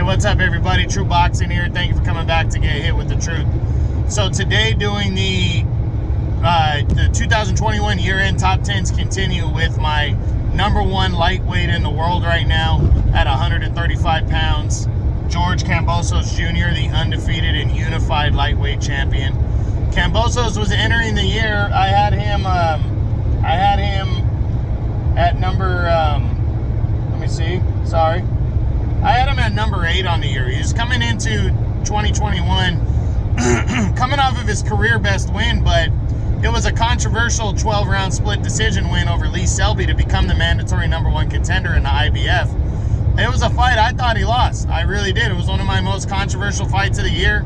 what's up, everybody? True Boxing here. Thank you for coming back to get hit with the truth. So today, doing the 2021 year-end top 10s continue with my number one lightweight in the world right now at 135 pounds, George Kambosos Jr., the undefeated and unified lightweight champion. Kambosos was entering the year. I had him at number. Let me see. Sorry. I had him at number 8 on the year. He was coming into 2021, coming off of his career best win, but it was a controversial 12-round split decision win over Lee Selby to become the mandatory number 1 contender in the IBF. It was a fight I thought he lost. I really did. It was one of my most controversial fights of the year.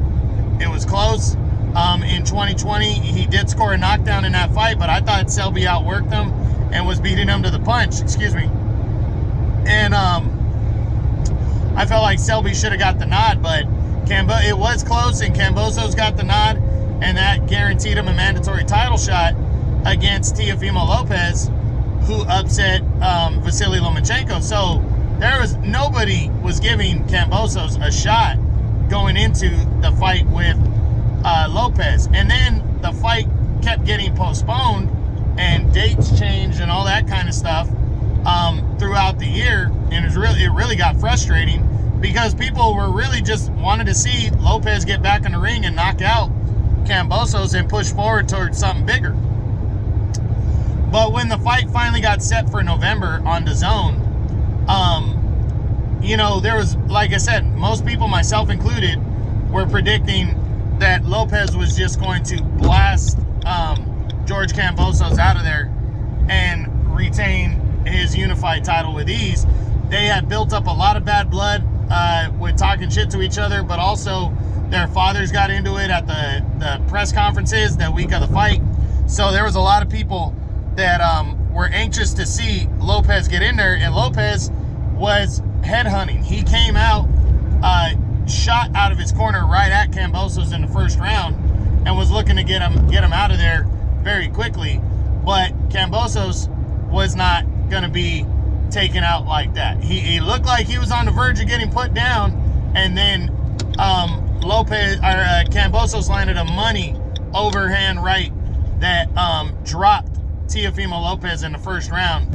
It was close. In 2020, he did score a knockdown in that fight, but I thought Selby outworked him and was beating him to the punch. Excuse me. And I felt like Selby should have got the nod, but it was close, and Kambosos got the nod, and that guaranteed him a mandatory title shot against Teofimo Lopez, who upset Vasily Lomachenko. So nobody was giving Kambosos a shot going into the fight with Lopez. And then the fight kept getting postponed, and dates changed and all that kind of stuff throughout the year, and it really got frustrating because people were really just wanted to see Lopez get back in the ring and knock out Kambosos and push forward towards something bigger. But when the fight finally got set for November on DAZN, there was, like I said, most people, myself included, were predicting that Lopez was just going to blast George Kambosos out of there and retain his unified title with ease. They had built up a lot of bad blood with talking shit to each other, but also their fathers got into it at the press conferences that week of the fight. So there was a lot of people that were anxious to see Lopez get in there, and Lopez was headhunting. He came out, shot out of his corner right at Kambosos in the first round, and was looking to get him out of there very quickly. But Kambosos was not going to be taken out like that. He looked like he was on the verge of getting put down, and then Kambosos landed a money overhand right that dropped Teofimo Lopez in the first round,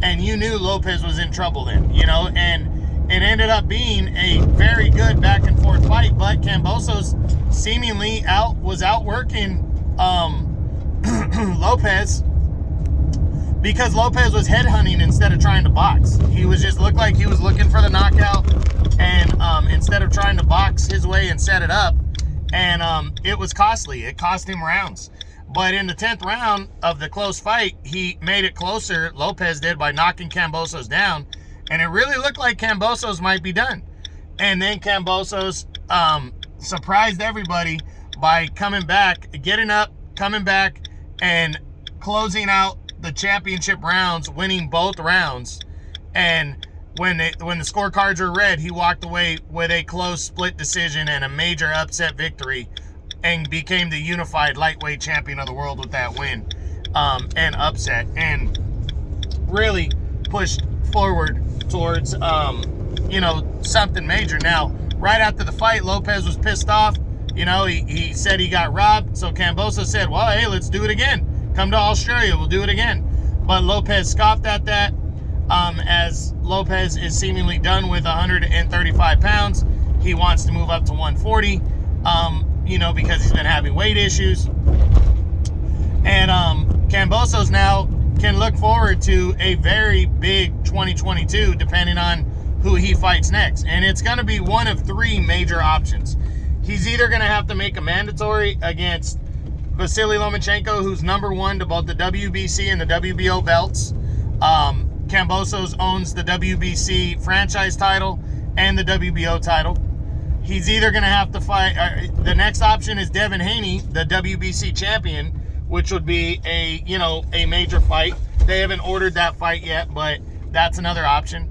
and you knew Lopez was in trouble then, and it ended up being a very good back and forth fight, but Kambosos seemingly was outworking Lopez, because Lopez was headhunting instead of trying to box. He looked like he was looking for the knockout, and instead of trying to box his way and set it up, and it was costly. It cost him rounds. But in the 10th round of the close fight, he made it closer, Lopez did, by knocking Kambosos down, and it really looked like Kambosos might be done. And then Kambosos surprised everybody by coming back, getting up, coming back, and closing out the championship rounds, winning both rounds. And when the scorecards were read, he walked away with a close split decision and a major upset victory, and became the unified lightweight champion of the world with that win and upset, and really pushed forward towards something major. Now, right after the fight, Lopez was pissed off. He said he got robbed, so Kambosos said, well, hey, let's do it again. Come to Australia, we'll do it again. But Lopez scoffed at that, as Lopez is seemingly done with 135 pounds. He wants to move up to 140, because he's been having weight issues. And Kambosos now can look forward to a very big 2022, depending on who he fights next. And it's going to be one of 3 major options. He's either going to have to make a mandatory against Vasily Lomachenko, who's number 1 to both the WBC and the WBO belts. Kambosos owns the WBC franchise title and the WBO title. He's either going to have to fight. The next option is Devin Haney, the WBC champion, which would be a major fight. They haven't ordered that fight yet, but that's another option.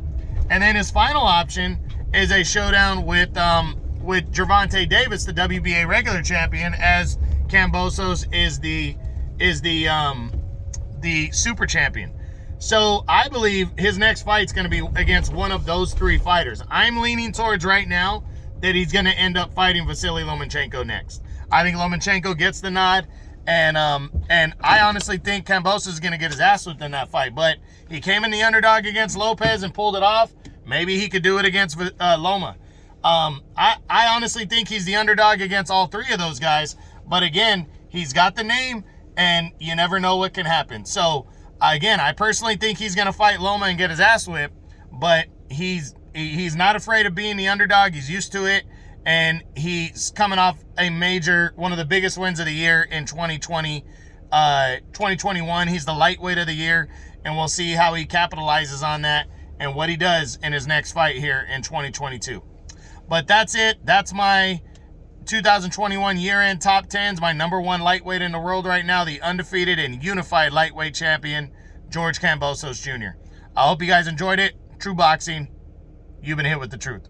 And then his final option is a showdown with Gervonta Davis, the WBA regular champion, as Kambosos is the super champion. So I believe his next fight's going to be against one of those 3 fighters. I'm leaning towards right now that he's going to end up fighting Vasily Lomachenko next. I think Lomachenko gets the nod, and I honestly think Kambosos is going to get his ass whipped in that fight. But he came in the underdog against Lopez and pulled it off. Maybe he could do it against Loma. I honestly think he's the underdog against all 3 of those guys. But again, he's got the name, and you never know what can happen. So again, I personally think he's going to fight Loma and get his ass whipped, but he's not afraid of being the underdog. He's used to it, and he's coming off one of the biggest wins of the year in 2021. He's the lightweight of the year, and we'll see how he capitalizes on that and what he does in his next fight here in 2022. But that's it. That's my 2021 year-end top 10s, my number 1 lightweight in the world right now, the undefeated and unified lightweight champion, George Kambosos Jr. I hope you guys enjoyed it. True Boxing, you've been hit with the truth.